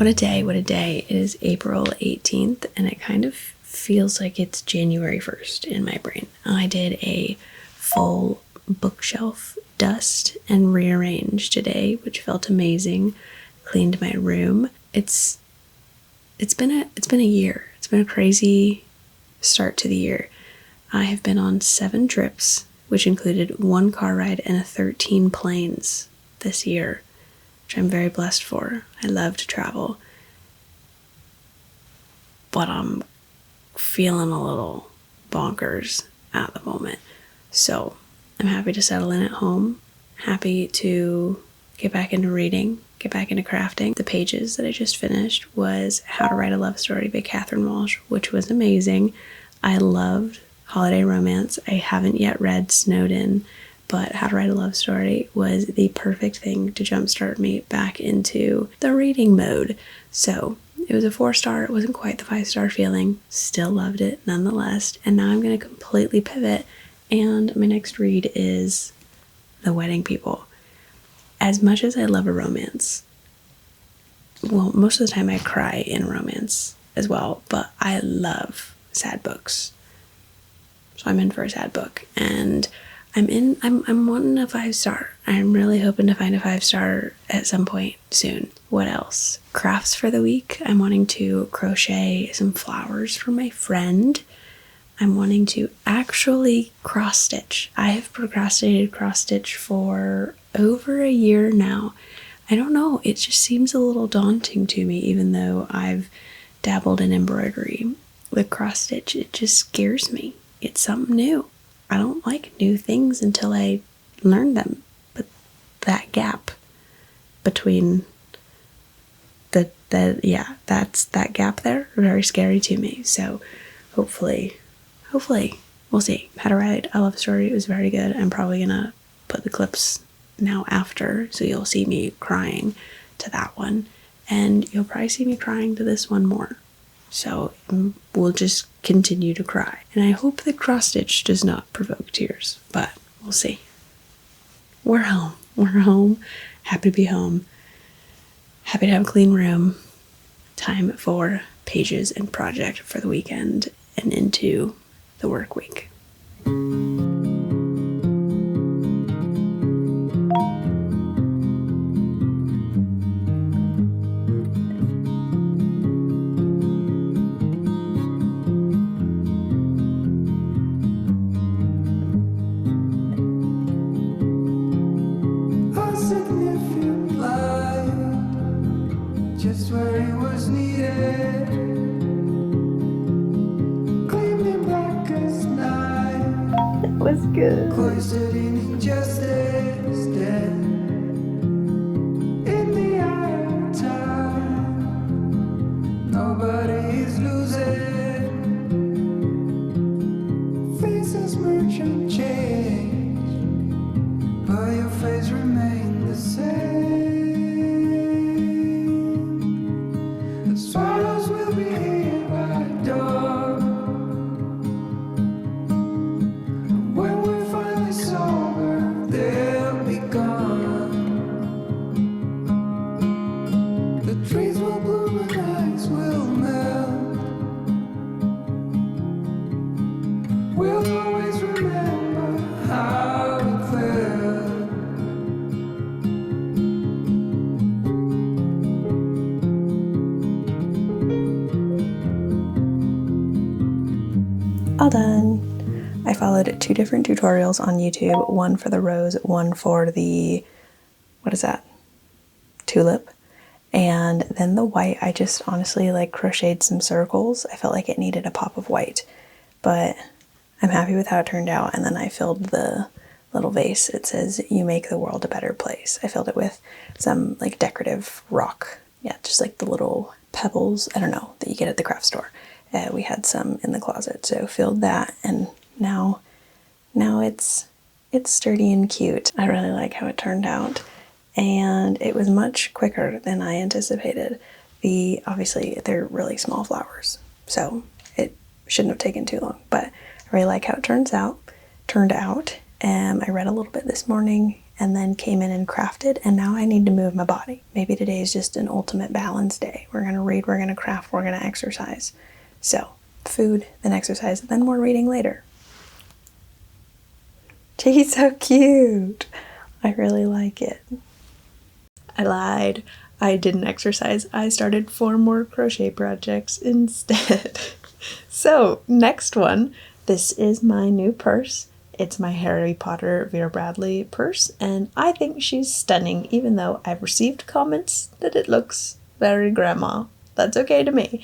What a day, what a day. It is April 18th and it kind of feels like it's January 1st in my brain. I did a full bookshelf dust and rearrange today, which felt amazing. Cleaned my room. It's been a year. It's been a crazy start to the year. I have been on 7 trips, which included 1 car ride and 13 planes this year, which I'm very blessed for. I love to travel, but I'm feeling a little bonkers at the moment. So I'm happy to settle in at home, happy to get back into reading, get back into crafting. The pages that I just finished was How to Write a Love Story by Catherine Walsh, which was amazing. I loved holiday romance. I haven't yet read Snowed In, but How to Write a Love Story was the perfect thing to jumpstart me back into the reading mode. So it was a 4-star. It wasn't quite the 5-star feeling. Still loved it nonetheless. And now I'm going to completely pivot. And my next read is The Wedding People. As much as I love a romance, well, most of the time I cry in romance as well, but I love sad books. So I'm in for a sad book, and I'm wanting a 5-star. I'm really hoping to find a 5-star at some point soon. What else? Crafts for the week. I'm wanting to crochet some flowers for my friend. I'm wanting to actually cross stitch. I have procrastinated cross stitch for over a year now. I don't know, it just seems a little daunting to me, even though I've dabbled in embroidery. The cross stitch, it just scares me. It's something new. I don't like new things until I learn them. But that gap between that's that gap there, very scary to me. So hopefully, we'll see. How to Write a Love Story, it was very good. I'm probably gonna put the clips now after, so you'll see me crying to that one. And you'll probably see me crying to this one more. So we'll just continue to cry. And I hope that cross stitch does not provoke tears, but we'll see. We're home. We're home. Happy to be home. Happy to have a clean room. Time for pages and project for the weekend and into the work week. Just where it was needed, gleaming black as night. It was good. Cloistered in injustice, dead in the eye of time. Nobody's losing. Faces merge and change, but your face remains the same. Swallows will be here by the door. When we're finally sober, they'll be gone. The trees will bloom and ice will melt. We'll always remember how it felt. All done. I followed 2 different tutorials on YouTube, one for the rose, one for the, what is that? Tulip. And then the white, I just honestly like crocheted some circles. I felt like it needed a pop of white, but I'm happy with how it turned out. And then I filled the little vase. It says, "You make the world a better place." I filled it with some like decorative rock. Yeah, just like the little pebbles, I don't know, that you get at the craft store. We had some in the closet, so filled that, and now it's sturdy and cute. I really like how it turned out, and it was much quicker than I anticipated. Obviously they're really small flowers, so it shouldn't have taken too long, but I really like how it turned out. I read a little bit this morning, and then came in and crafted, and now I need to move my body. Maybe today is just an ultimate balance day. We're gonna read, we're gonna craft, we're gonna exercise. So, food, then exercise, then more reading later. She's so cute. I really like it. I lied. I didn't exercise. I started 4 more crochet projects instead. So, next one. This is my new purse. It's my Harry Potter Vera Bradley purse, and I think she's stunning, even though I've received comments that it looks very grandma. That's okay to me.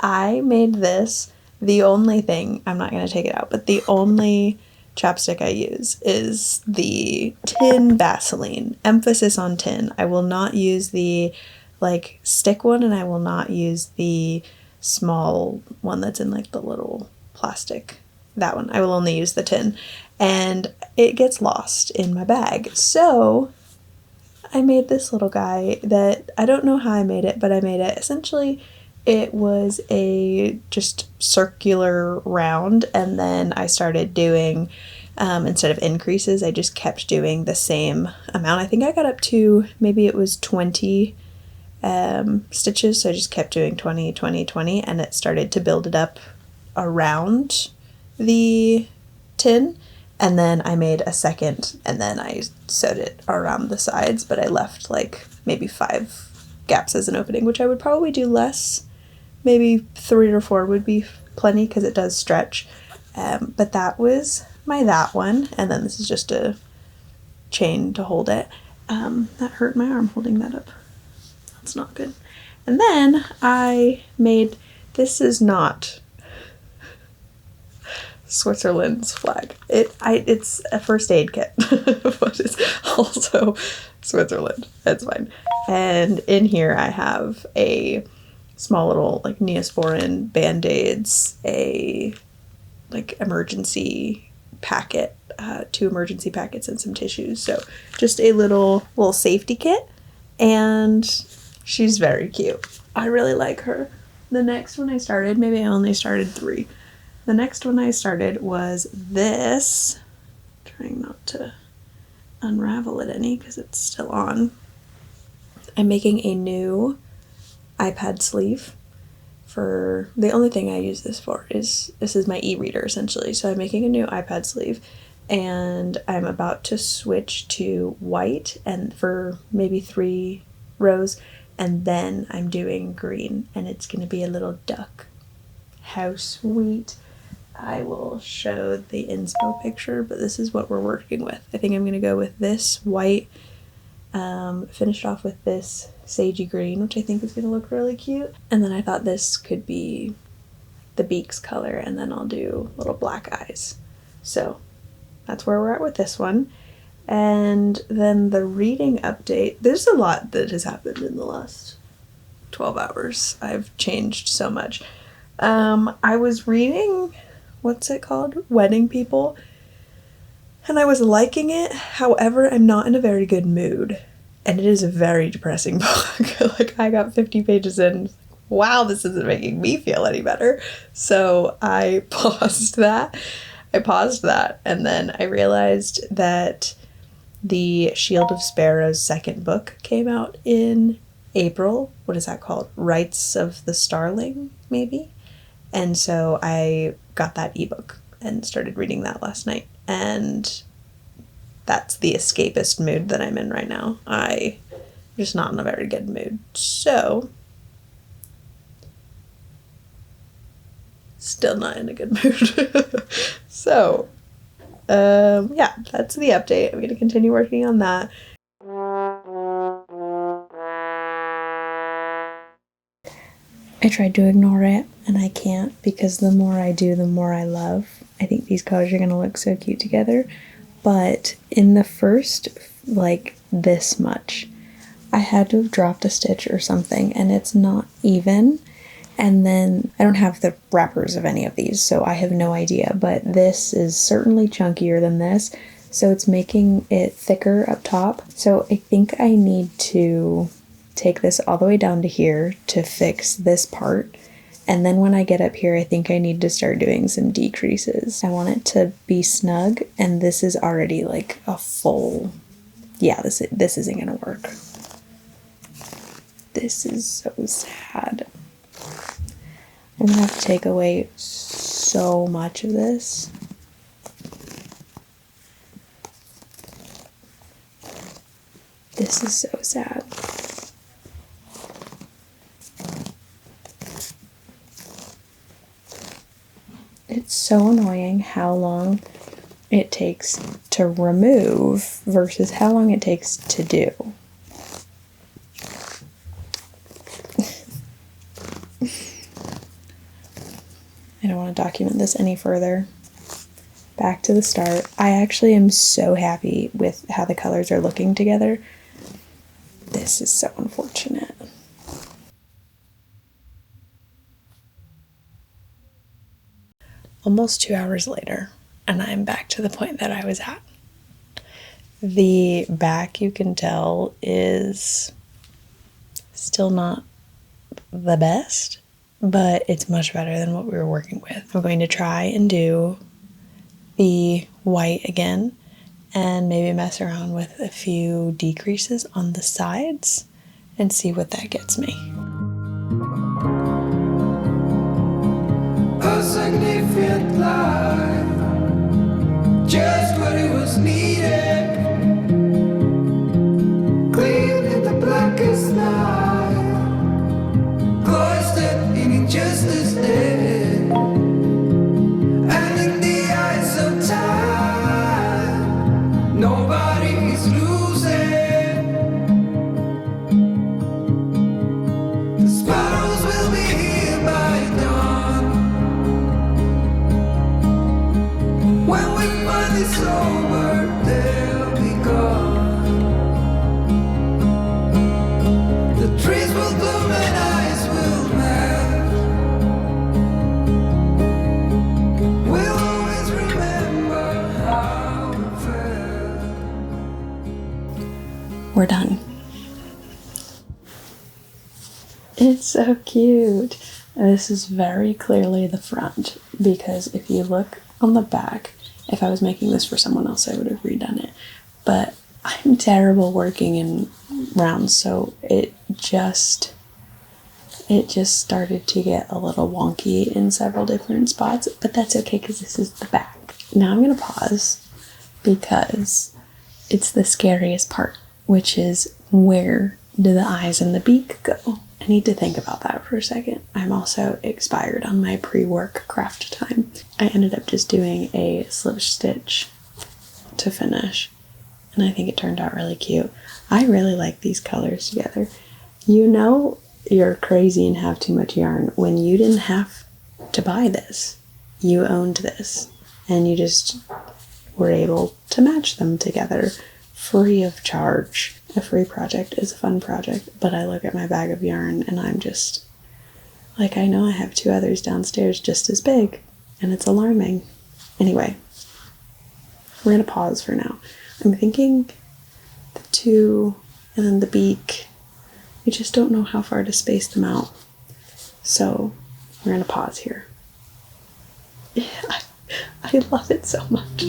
I made this. The only thing, I'm not going to take it out, but the only chapstick I use is the tin Vaseline. Emphasis on tin. I will not use the like stick one, and I will not use the small one that's in like the little plastic. That one. I will only use the tin. And it gets lost in my bag. So I made this little guy that I don't know how I made it, but I made it. Essentially, it was a just circular round, and then I started doing, instead of increases, I just kept doing the same amount. I think I got up to, maybe it was 20 stitches, so I just kept doing 20, 20, 20, and it started to build it up around the tin. And then I made a second, and then I sewed it around the sides, but I left like maybe 5 gaps as an opening, which I would probably do less. Maybe 3 or 4 would be plenty because it does stretch. But that was that one. And then this is just a chain to hold it. That hurt my arm holding that up. That's not good. And then I made, this is not Switzerland's flag. It's a first aid kit, but it's also Switzerland. That's fine. And in here I have a small little like Neosporin band-aids, a like emergency packet, 2 emergency packets, and some tissues. So just a little safety kit, and she's very cute. I really like her. The next one I started, maybe I only started 3. The next one I started was this. Trying not to unravel it any because it's still on. I'm making a new iPad sleeve. For the only thing I use this for is, this is my e-reader essentially. So I'm making a new iPad sleeve, and I'm about to switch to white, and for maybe 3 rows, and then I'm doing green, and it's going to be a little duck. How sweet. I will show the inspo picture, but this is what we're working with. I think I'm going to go with this white, finished off with this sagey green, which I think is going to look really cute. And then I thought this could be the beak's color, and then I'll do little black eyes. So that's where we're at with this one. And then the reading update, there's a lot that has happened in the last 12 hours. I've changed so much. I was reading, what's it called? Wedding People. And I was liking it. However, I'm not in a very good mood. And it is a very depressing book. Like, I got 50 pages in. Wow, this isn't making me feel any better. So I paused that. And then I realized that the Shield of Sparrow's second book came out in April. What is that called? Rites of the Starling, maybe? And so I got that ebook and started reading that last night. And that's the escapist mood that I'm in right now. I'm just not in a very good mood. So, still not in a good mood. So, yeah, that's the update. I'm going to continue working on that. I tried to ignore it, and I can't, because the more I do, the more I love. I think these colors are going to look so cute together. But in the first, like, this much, I had to have dropped a stitch or something, and it's not even. And then I don't have the wrappers of any of these, so I have no idea. But this is certainly chunkier than this, so it's making it thicker up top. So I think I need to take this all the way down to here to fix this part. And then when I get up here, I think I need to start doing some decreases. I want it to be snug, and this is already like a full yeah, this isn't gonna work. This is so sad. I'm gonna have to take away so much of this. This is so sad. It's so annoying how long it takes to remove versus how long it takes to do. I don't want to document this any further. Back to the start. I actually am so happy with how the colors are looking together. This is so unfortunate. Almost 2 hours later, and I'm back to the point that I was at. The back, you can tell, is still not the best, but it's much better than what we were working with. I'm going to try and do the white again and maybe mess around with a few decreases on the sides and see what that gets me. A significant life, just what it was needed. Clean in the blackest night, cloistered in injustice dead. And in the eyes of time, nobody is losing. The sparrows will be here by dawn. When we find it's over, they'll be gone. The trees will bloom and ice will melt. We'll always remember how it felt. We're done. It's so cute. This is very clearly the front, because if you look on the back, if I was making this for someone else, I would have redone it. But I'm terrible working in rounds, so it just started to get a little wonky in several different spots, but that's okay because this is the back. Now I'm going to pause because it's the scariest part, which is where do the eyes and the beak go? I need to think about that for a second. I'm also expired on my pre-work craft time. I ended up just doing a slip stitch to finish, and I think it turned out really cute. I really like these colors together. You know you're crazy and have too much yarn when you didn't have to buy this. You owned this, and you just were able to match them together free of charge. A free project is a fun project, but I look at my bag of yarn and I'm just like, I know I have 2 others downstairs just as big, and it's alarming. Anyway, we're gonna pause for now. I'm thinking the 2 and then the beak. I just don't know how far to space them out. So we're gonna pause here. Yeah, I love it so much.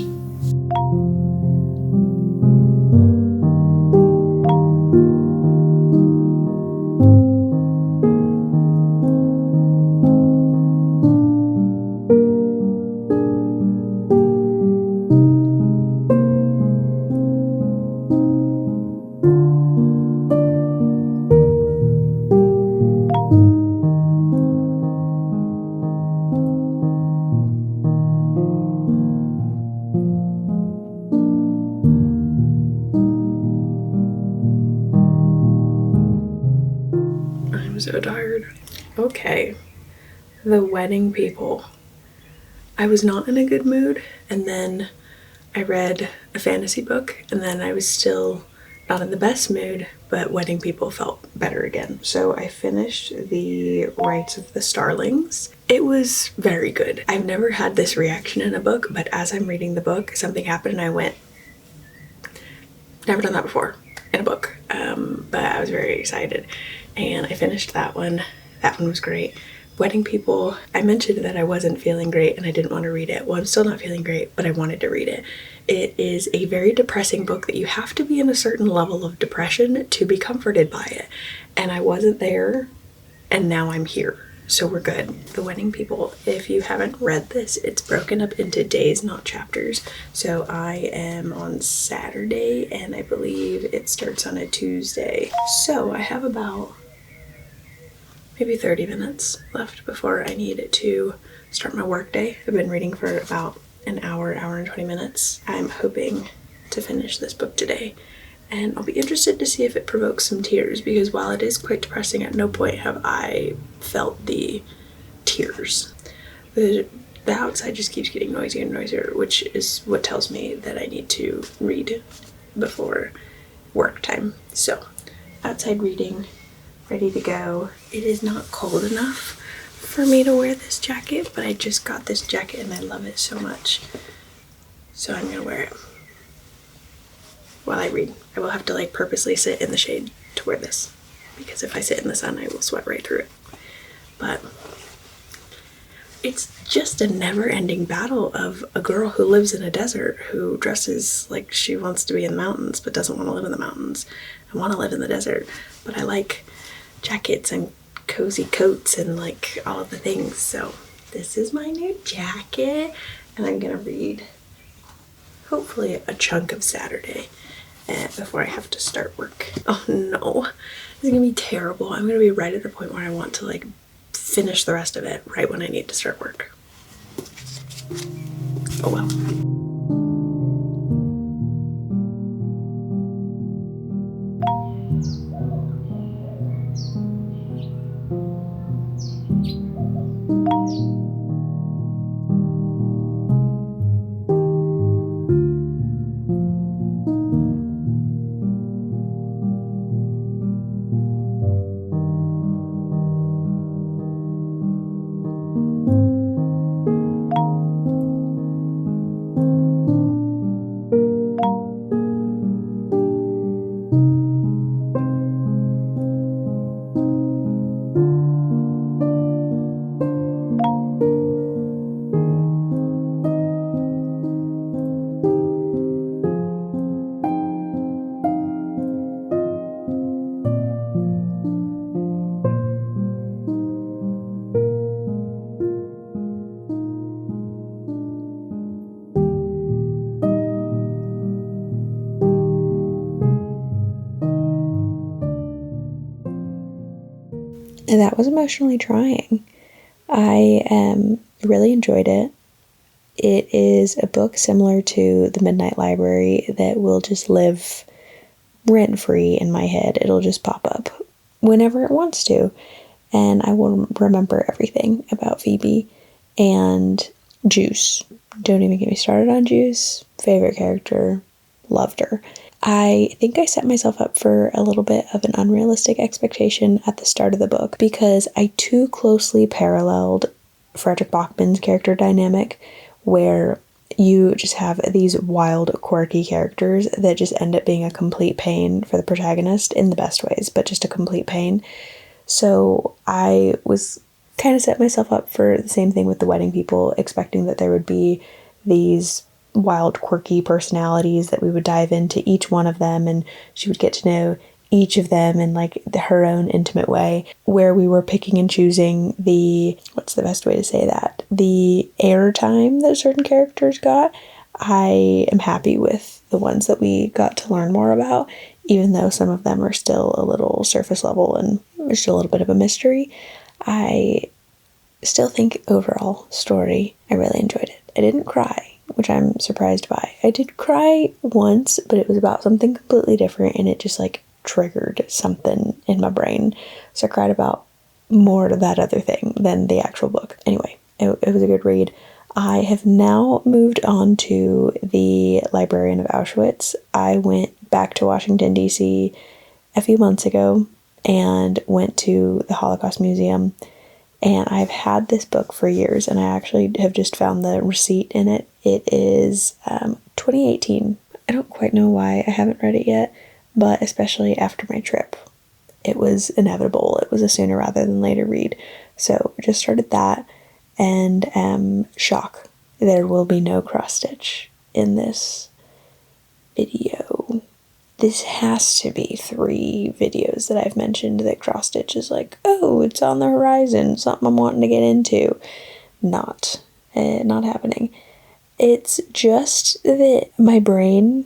I'm so tired. Okay, the wedding people. I was not in a good mood, and then I read a fantasy book, and then I was still not in the best mood, but wedding people felt better again. So I finished the Rites of the Starlings. It was very good. I've never had this reaction in a book, but as I'm reading the book, something happened and I went, never done that before in a book. But I was very excited, and I finished that one. That one was great. Wedding People, I mentioned that I wasn't feeling great and I didn't want to read it. Well, I'm still not feeling great, but I wanted to read it. It is a very depressing book that you have to be in a certain level of depression to be comforted by it. And I wasn't there, and now I'm here. So we're good. The Wedding People, if you haven't read this, it's broken up into days, not chapters. So I am on Saturday, and I believe it starts on a Tuesday. So I have about maybe 30 minutes left before I need to start my work day. I've been reading for about an hour and 20 minutes. I'm hoping to finish this book today, and I'll be interested to see if it provokes some tears, because while it is quite depressing, at no point have I felt the tears. The outside just keeps getting noisier and noisier, which is what tells me that I need to read before work time. So, outside reading, ready to go. It is not cold enough for me to wear this jacket, but I just got this jacket and I love it so much. So I'm gonna wear it while I read. I will have to like purposely sit in the shade to wear this, because if I sit in the sun I will sweat right through it. But it's just a never-ending battle of a girl who lives in a desert, who dresses like she wants to be in the mountains but doesn't want to live in the mountains. I want to live in the desert, but I like jackets and cozy coats and like all of the things. So this is my new jacket, and I'm gonna read hopefully a chunk of Saturday before I have to start work. Oh no, this is gonna be terrible. I'm gonna be right at the point where I want to like finish the rest of it right when I need to start work. Oh well. And that was emotionally trying. I really enjoyed it. It is a book similar to The Midnight Library that will just live rent-free in my head. It'll just pop up whenever it wants to, and I will remember everything about Phoebe. And Juice. Don't even get me started on Juice. Favorite character. Loved her. I think I set myself up for a little bit of an unrealistic expectation at the start of the book, because I too closely paralleled Frederick Bachman's character dynamic, where you just have these wild, quirky characters that just end up being a complete pain for the protagonist in the best ways, but just a complete pain. So I was kind of set myself up for the same thing with The Wedding People, expecting that there would be these wild, quirky personalities that we would dive into each one of them, and she would get to know each of them in like her own intimate way, where we were picking and choosing what's the best way to say that, the airtime that certain characters got. I am happy with the ones that we got to learn more about, even though some of them are still a little surface level and there's still a little bit of a mystery. I still think overall story, I really enjoyed it. I didn't cry, which I'm surprised by. I did cry once, but it was about something completely different, and it just like triggered something in my brain. So I cried about more to that other thing than the actual book. Anyway, it was a good read. I have now moved on to The Librarian of Auschwitz. I went back to Washington, D.C. a few months ago and went to the Holocaust Museum. And I've had this book for years, and I actually have just found the receipt in it. It is 2018. I don't quite know why I haven't read it yet, but especially after my trip, it was inevitable. It was a sooner rather than later read. So just started that, and shock, there will be no cross stitch in this video. This has to be 3 videos that I've mentioned that cross stitch is like, oh, it's on the horizon, something I'm wanting to get into. Not happening. It's just that my brain,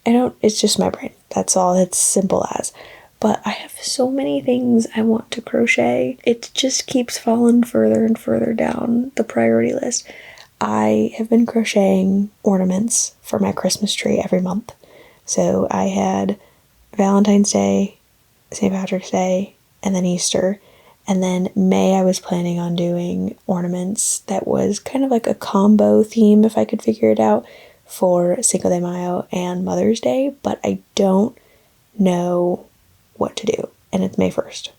it's just my brain. That's all. It's simple as. But I have so many things I want to crochet. It just keeps falling further and further down the priority list. I have been crocheting ornaments for my Christmas tree every month. So I had Valentine's Day, St. Patrick's Day, and then Easter. And then May I was planning on doing ornaments that was kind of like a combo theme, if I could figure it out, for Cinco de Mayo and Mother's Day, but I don't know what to do. And it's May 1st.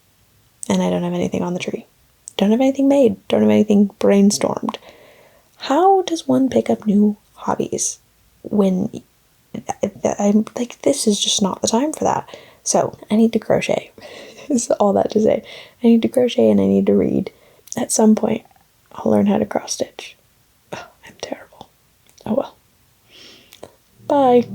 And I don't have anything on the tree. Don't have anything made. Don't have anything brainstormed. How does one pick up new hobbies when I'm like, this is just not the time for that? So I need to crochet. Is all that to say. I need to crochet and I need to read. At some point, I'll learn how to cross stitch. Oh, I'm terrible. Oh well. Bye.